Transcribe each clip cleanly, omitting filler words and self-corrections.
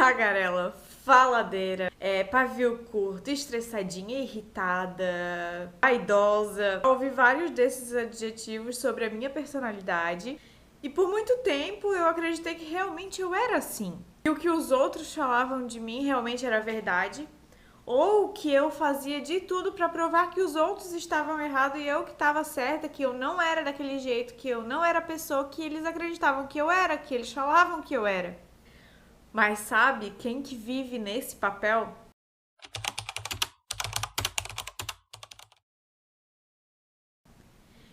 tagarela, faladeira, pavio curto, estressadinha, irritada, vaidosa. Ouvi vários desses adjetivos sobre a minha personalidade e por muito tempo eu acreditei que realmente eu era assim. E o que os outros falavam de mim realmente era verdade, ou que eu fazia de tudo para provar que os outros estavam errados e eu que estava certa, que eu não era daquele jeito, que eu não era a pessoa que eles acreditavam que eu era, que eles falavam que eu era. Mas sabe quem que vive nesse papel?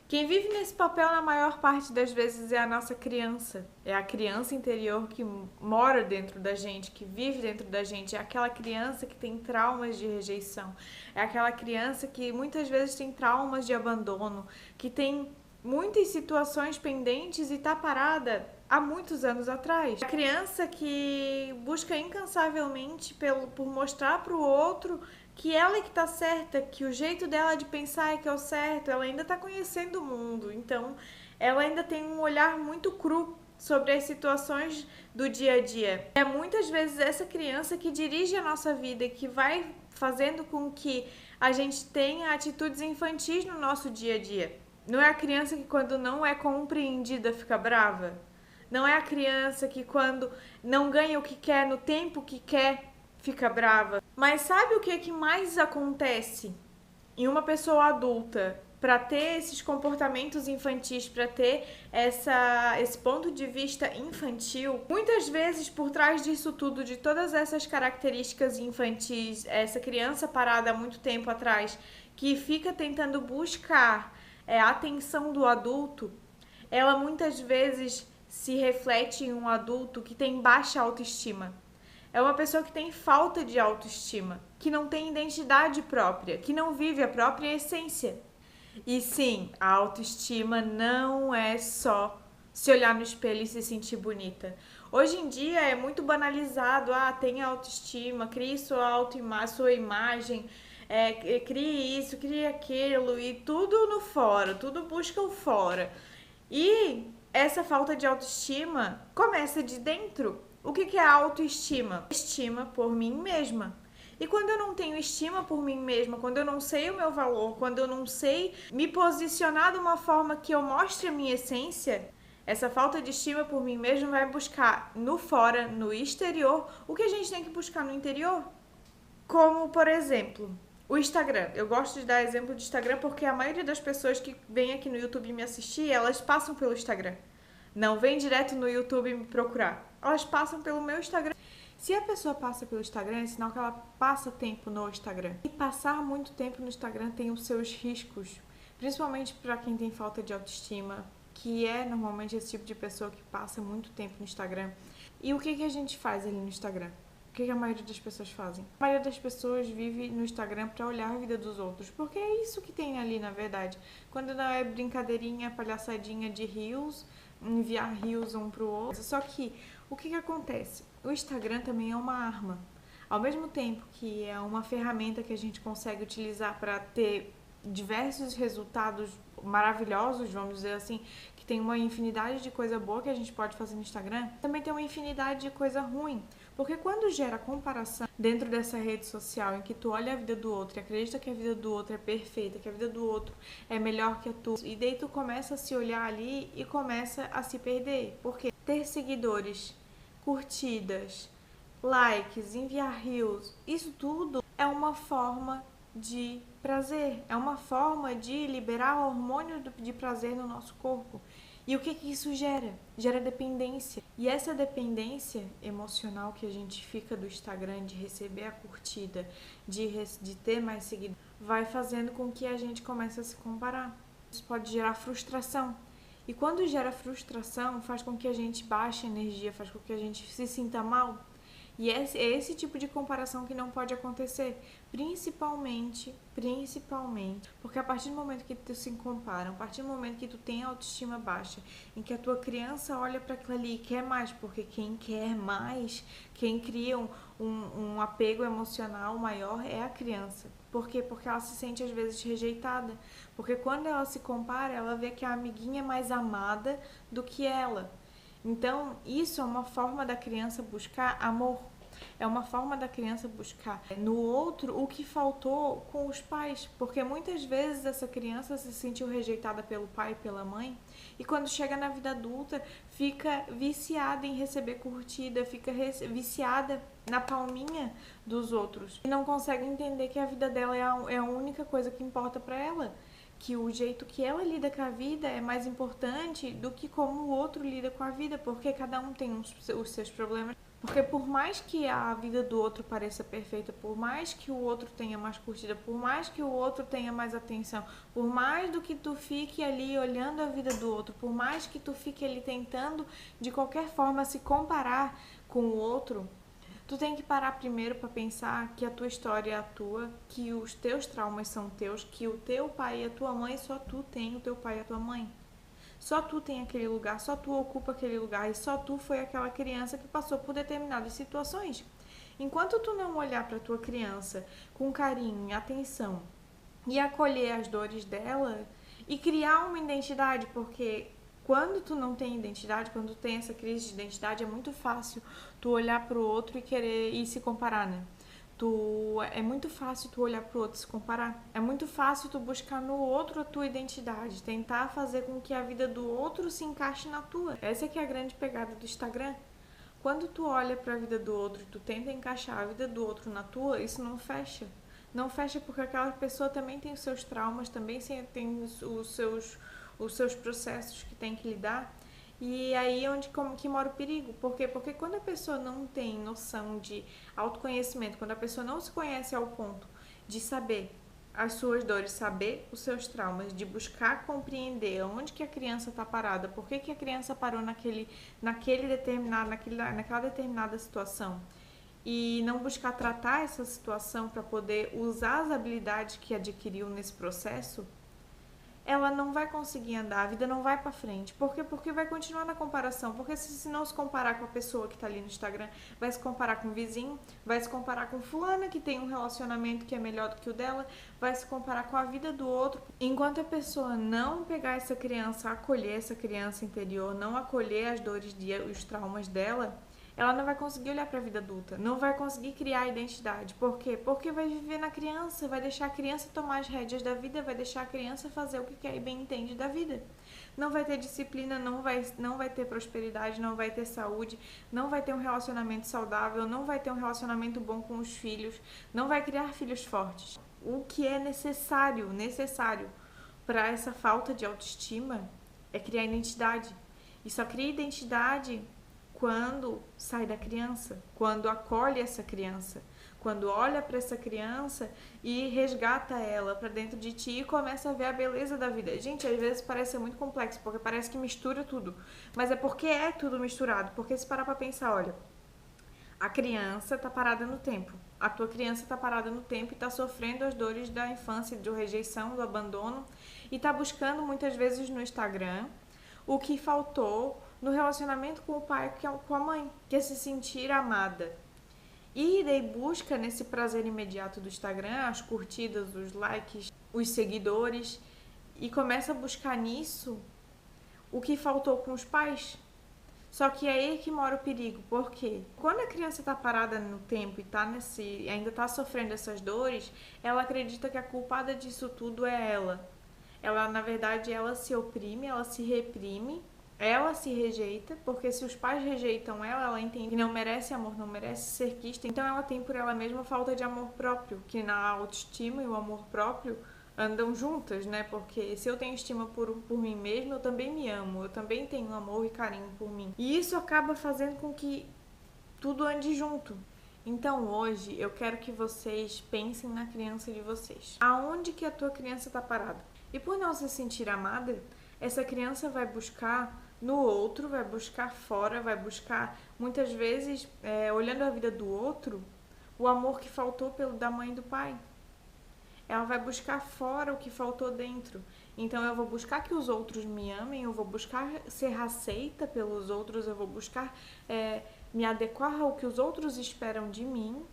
Quem vive nesse papel na maior parte das vezes é a nossa criança. É a criança interior que mora dentro da gente, que vive dentro da gente. É aquela criança que tem traumas de rejeição. É aquela criança que muitas vezes tem traumas de abandono, que tem muitas situações pendentes e está parada há muitos anos atrás. A criança que busca incansavelmente por mostrar para o outro que ela é que tá certa, que o jeito dela de pensar é que é o certo, ela ainda tá conhecendo o mundo, então ela ainda tem um olhar muito cru sobre as situações do dia a dia. É muitas vezes essa criança que dirige a nossa vida e que vai fazendo com que a gente tenha atitudes infantis no nosso dia a dia. Não é a criança que quando não é compreendida fica brava? Não é a criança que quando não ganha o que quer no tempo que quer fica brava? Mas sabe o que mais acontece em uma pessoa adulta para ter esses comportamentos infantis, para ter esse ponto de vista infantil? Muitas vezes por trás disso tudo, de todas essas características infantis, essa criança parada há muito tempo atrás, que fica tentando buscar a atenção do adulto, ela muitas vezes se reflete em um adulto que tem baixa autoestima. É uma pessoa que tem falta de autoestima, que não tem identidade própria, que não vive a própria essência. E sim, a autoestima não é só se olhar no espelho e se sentir bonita. Hoje em dia é muito banalizado, tenha autoestima, crie sua imagem, crie isso, crie aquilo, e tudo no fora, tudo busca o fora. E essa falta de autoestima começa de dentro. O que é autoestima? Estima por mim mesma. E quando eu não tenho estima por mim mesma, quando eu não sei o meu valor, quando eu não sei me posicionar de uma forma que eu mostre a minha essência, essa falta de estima por mim mesma vai buscar no fora, no exterior, o que a gente tem que buscar no interior. Como, por exemplo, o Instagram. Eu gosto de dar exemplo de Instagram porque a maioria das pessoas que vem aqui no YouTube me assistir, elas passam pelo Instagram. Não vem direto no YouTube me procurar. Elas passam pelo meu Instagram. Se a pessoa passa pelo Instagram, é sinal que ela passa tempo no Instagram. E passar muito tempo no Instagram tem os seus riscos, principalmente para quem tem falta de autoestima, que é normalmente esse tipo de pessoa que passa muito tempo no Instagram. E o que a gente faz ali no Instagram? O que a maioria das pessoas fazem? A maioria das pessoas vive no Instagram para olhar a vida dos outros, porque é isso que tem ali, na verdade. Quando não é brincadeirinha, palhaçadinha de reels, enviar reels um pro outro. Só que, o que acontece? O Instagram também é uma arma. Ao mesmo tempo que é uma ferramenta que a gente consegue utilizar para ter diversos resultados maravilhosos, vamos dizer assim, que tem uma infinidade de coisa boa que a gente pode fazer no Instagram, também tem uma infinidade de coisa ruim. Porque quando gera comparação dentro dessa rede social em que tu olha a vida do outro e acredita que a vida do outro é perfeita, que a vida do outro é melhor que a tua, e daí tu começa a se olhar ali e começa a se perder. Porque ter seguidores, curtidas, likes, enviar reels, isso tudo é uma forma de prazer, é uma forma de liberar o hormônio de prazer no nosso corpo. E o que isso gera? Gera dependência. E essa dependência emocional que a gente fica do Instagram, de receber a curtida, de ter mais seguidores, vai fazendo com que a gente comece a se comparar. Isso pode gerar frustração. E quando gera frustração, faz com que a gente baixe a energia, faz com que a gente se sinta mal. E é esse tipo de comparação que não pode acontecer, principalmente, porque a partir do momento que tu se compara, a partir do momento que tu tem autoestima baixa, em que a tua criança olha para aquilo ali e quer mais, porque quem quer mais, quem cria um apego emocional maior é a criança. Por quê? Porque ela se sente às vezes rejeitada, porque quando ela se compara, ela vê que a amiguinha é mais amada do que ela. Então, isso é uma forma da criança buscar amor. É uma forma da criança buscar no outro o que faltou com os pais, porque muitas vezes essa criança se sentiu rejeitada pelo pai e pela mãe, e quando chega na vida adulta fica viciada em receber curtida, fica viciada na palminha dos outros e não consegue entender que a vida dela é a única coisa que importa para ela, que o jeito que ela lida com a vida é mais importante do que como o outro lida com a vida, porque cada um tem os seus problemas. Porque por mais que a vida do outro pareça perfeita, por mais que o outro tenha mais curtida, por mais que o outro tenha mais atenção, por mais do que tu fique ali olhando a vida do outro, por mais que tu fique ali tentando de qualquer forma se comparar com o outro, tu tem que parar primeiro para pensar que a tua história é a tua, que os teus traumas são teus, que o teu pai e a tua mãe, só tu tem o teu pai e a tua mãe. Só tu tem aquele lugar, só tu ocupa aquele lugar e só tu foi aquela criança que passou por determinadas situações. Enquanto tu não olhar para tua criança com carinho e atenção e acolher as dores dela e criar uma identidade, porque quando tu não tem identidade, quando tu tem essa crise de identidade, é muito fácil tu olhar pro outro e querer e se comparar, né? É muito fácil tu olhar pro outro e se comparar. É muito fácil tu buscar no outro a tua identidade, tentar fazer com que a vida do outro se encaixe na tua. Essa é que é a grande pegada do Instagram. Quando tu olha para a vida do outro e tu tenta encaixar a vida do outro na tua, isso não fecha. Não fecha porque aquela pessoa também tem os seus traumas, também tem os seus processos que tem que lidar. E aí é onde que mora o perigo. Por quê? Porque quando a pessoa não tem noção de autoconhecimento, quando a pessoa não se conhece ao ponto de saber as suas dores, saber os seus traumas, de buscar compreender onde que a criança está parada, por que a criança parou naquela determinada situação, e não buscar tratar essa situação para poder usar as habilidades que adquiriu nesse processo, ela não vai conseguir andar, a vida não vai pra frente. Por quê? Porque vai continuar na comparação. Porque se não se comparar com a pessoa que tá ali no Instagram, vai se comparar com o vizinho, vai se comparar com fulana que tem um relacionamento que é melhor do que o dela, vai se comparar com a vida do outro. Enquanto a pessoa não pegar essa criança, acolher essa criança interior, não acolher as dores e os traumas dela, ela não vai conseguir olhar para a vida adulta, não vai conseguir criar a identidade. Por quê? Porque vai viver na criança, vai deixar a criança tomar as rédeas da vida, vai deixar a criança fazer o que quer e bem entende da vida. Não vai ter disciplina, não vai ter prosperidade, não vai ter saúde, não vai ter um relacionamento saudável, não vai ter um relacionamento bom com os filhos, não vai criar filhos fortes. O que é necessário para essa falta de autoestima é criar identidade. E só cria identidade quando sai da criança, quando acolhe essa criança, quando olha para essa criança e resgata ela para dentro de ti e começa a ver a beleza da vida. Gente, às vezes parece ser muito complexo, porque parece que mistura tudo, mas é porque é tudo misturado, porque se parar para pensar, olha, a criança tá parada no tempo, a tua criança tá parada no tempo e tá sofrendo as dores da infância, de rejeição, do abandono, e tá buscando muitas vezes no Instagram o que faltou no relacionamento com o pai, com a mãe, que é se sentir amada. E daí busca nesse prazer imediato do Instagram, as curtidas, os likes, os seguidores, e começa a buscar nisso o que faltou com os pais. Só que é aí que mora o perigo, porque quando a criança está parada no tempo e ainda está sofrendo essas dores, ela acredita que a culpada disso tudo é ela. Ela, na verdade, ela se oprime, ela se reprime, ela se rejeita, porque se os pais rejeitam ela entende que não merece amor, não merece ser quista, então ela tem por ela mesma falta de amor próprio, que na autoestima e o amor próprio andam juntas, né? Porque se eu tenho estima por mim mesma, eu também me amo, eu também tenho amor e carinho por mim. E isso acaba fazendo com que tudo ande junto. Então hoje eu quero que vocês pensem na criança de vocês. Aonde que a tua criança está parada? E por não se sentir amada, essa criança vai buscar no outro, vai buscar fora, vai buscar muitas vezes, olhando a vida do outro, o amor que faltou da mãe e do pai. Ela vai buscar fora o que faltou dentro. Então eu vou buscar que os outros me amem, eu vou buscar ser aceita pelos outros, eu vou buscar me adequar ao que os outros esperam de mim,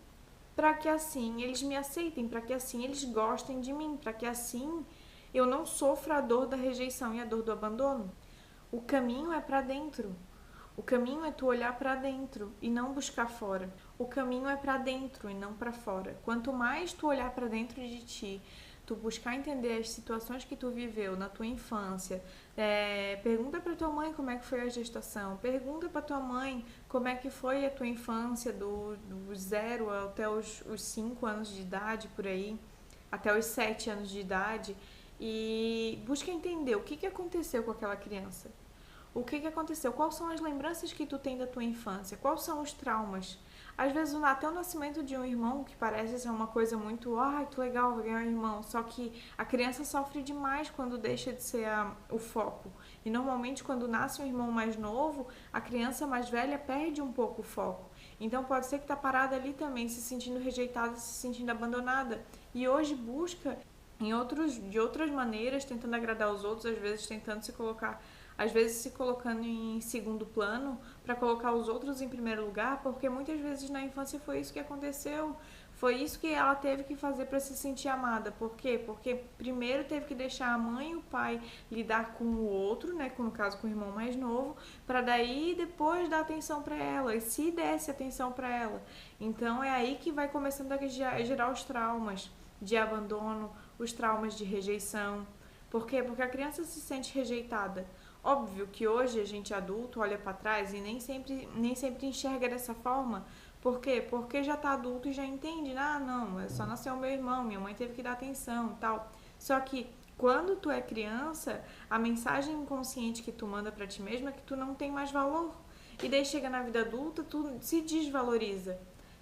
para que assim eles me aceitem, para que assim eles gostem de mim, para que assim eu não sofra a dor da rejeição e a dor do abandono. O caminho é para dentro. O caminho é tu olhar para dentro e não buscar fora. O caminho é para dentro e não para fora. Quanto mais tu olhar para dentro de ti, tu buscar entender as situações que tu viveu na tua infância, pergunta para tua mãe como é que foi a gestação, pergunta para tua mãe como é que foi a tua infância do 0 até os 5 anos de idade, por aí, até os 7 anos de idade, e busca entender o que aconteceu com aquela criança. O que aconteceu? Quais são as lembranças que tu tem da tua infância? Quais são os traumas? Às vezes até o nascimento de um irmão, que parece ser uma coisa muito, que legal, vou ganhar um irmão, só que a criança sofre demais quando deixa de ser o foco. E normalmente quando nasce um irmão mais novo, a criança mais velha perde um pouco o foco. Então pode ser que tá parada ali também, se sentindo rejeitada, se sentindo abandonada. E hoje busca de outras maneiras, tentando agradar os outros, às vezes tentando se colocando em segundo plano para colocar os outros em primeiro lugar, porque muitas vezes na infância foi isso que aconteceu, foi isso que ela teve que fazer para se sentir amada. Por quê? Porque primeiro teve que deixar a mãe e o pai lidar com o outro, né, no caso com o irmão mais novo, para daí depois dar atenção para ela, e se desse atenção para ela. Então é aí que vai começando a gerar os traumas de abandono, os traumas de rejeição. Por quê? Porque a criança se sente rejeitada. Óbvio que hoje a gente adulto olha para trás e nem sempre enxerga dessa forma. Por quê? Porque já tá adulto e já entende. Não, só nasceu meu irmão, minha mãe teve que dar atenção e tal. Só que quando tu é criança, a mensagem inconsciente que tu manda para ti mesma é que tu não tem mais valor. E daí chega na vida adulta, tu se desvaloriza.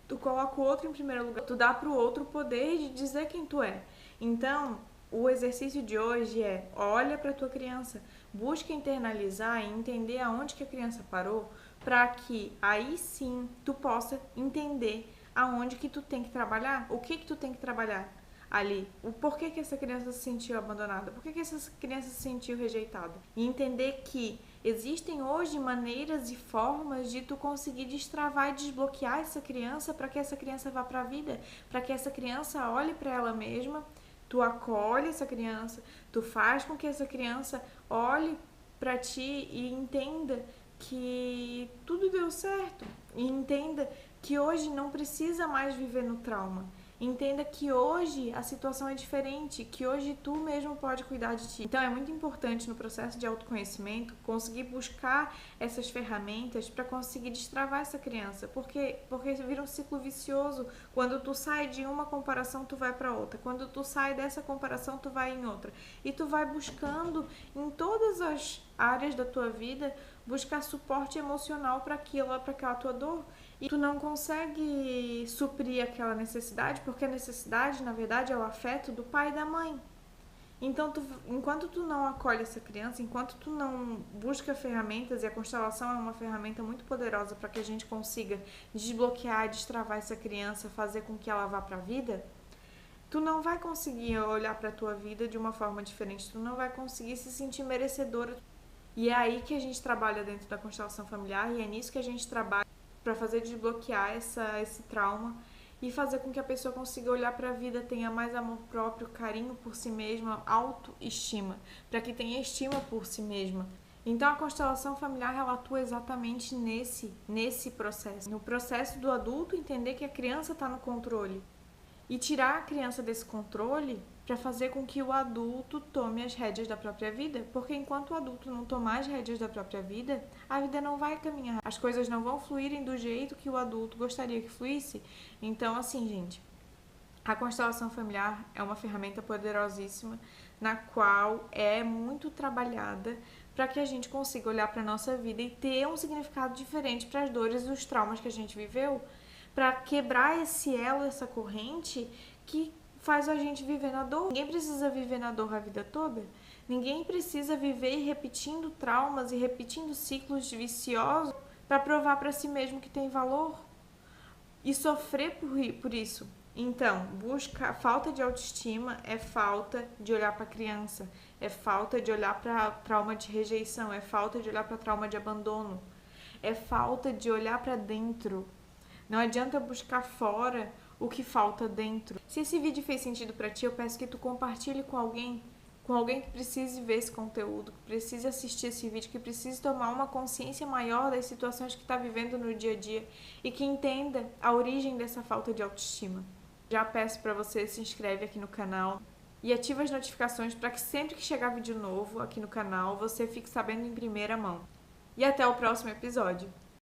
Tu coloca o outro em primeiro lugar, tu dá pro outro o poder de dizer quem tu é. Então, o exercício de hoje é: olha para tua criança, busca internalizar e entender aonde que a criança parou, para que aí sim tu possa entender aonde que tu tem que trabalhar, o que tu tem que trabalhar ali, o porquê que essa criança se sentiu abandonada, por que essa criança se sentiu rejeitada. E entender que existem hoje maneiras e formas de tu conseguir destravar e desbloquear essa criança para que essa criança vá para a vida, para que essa criança olhe para ela mesma. Tu acolhe essa criança, tu faz com que essa criança olhe para ti e entenda que tudo deu certo. E entenda que hoje não precisa mais viver no trauma. Entenda que hoje a situação é diferente, que hoje tu mesmo pode cuidar de ti. Então é muito importante no processo de autoconhecimento conseguir buscar essas ferramentas para conseguir destravar essa criança, porque vira um ciclo vicioso. Quando tu sai de uma comparação, tu vai para outra. Quando tu sai dessa comparação, tu vai em outra. E tu vai buscando em todas as áreas da tua vida buscar suporte emocional para aquela tua dor. E tu não consegue suprir aquela necessidade, porque a necessidade, na verdade, é o afeto do pai e da mãe. Então, enquanto tu não acolhe essa criança, enquanto tu não busca ferramentas, e a constelação é uma ferramenta muito poderosa para que a gente consiga desbloquear, destravar essa criança, fazer com que ela vá para a vida, tu não vai conseguir olhar para a tua vida de uma forma diferente, tu não vai conseguir se sentir merecedora. E é aí que a gente trabalha dentro da constelação familiar, e é nisso que a gente trabalha para fazer desbloquear esse trauma e fazer com que a pessoa consiga olhar para a vida, tenha mais amor próprio, carinho por si mesma, autoestima, para que tenha estima por si mesma. Então a constelação familiar ela atua exatamente nesse processo, no processo do adulto entender que a criança está no controle e tirar a criança desse controle para fazer com que o adulto tome as rédeas da própria vida, porque enquanto o adulto não tomar as rédeas da própria vida, a vida não vai caminhar, as coisas não vão fluírem do jeito que o adulto gostaria que fluísse. Então, assim, gente, a constelação familiar é uma ferramenta poderosíssima, na qual é muito trabalhada para que a gente consiga olhar para a nossa vida e ter um significado diferente para as dores e os traumas que a gente viveu, para quebrar esse elo, essa corrente que faz a gente viver na dor. Ninguém precisa viver na dor a vida toda. Ninguém precisa viver repetindo traumas e repetindo ciclos viciosos para provar para si mesmo que tem valor e sofrer por isso. Então, falta de autoestima é falta de olhar para a criança, é falta de olhar para trauma de rejeição, é falta de olhar para trauma de abandono, é falta de olhar para dentro. Não adianta buscar fora o que falta dentro. Se esse vídeo fez sentido pra ti, eu peço que tu compartilhe com alguém com alguém que precise ver esse conteúdo, que precise assistir esse vídeo, que precise tomar uma consciência maior das situações que está vivendo no dia a dia e que entenda a origem dessa falta de autoestima. Já peço para você se inscreve aqui no canal e ativa as notificações para que sempre que chegar vídeo novo aqui no canal você fique sabendo em primeira mão. E até o próximo episódio.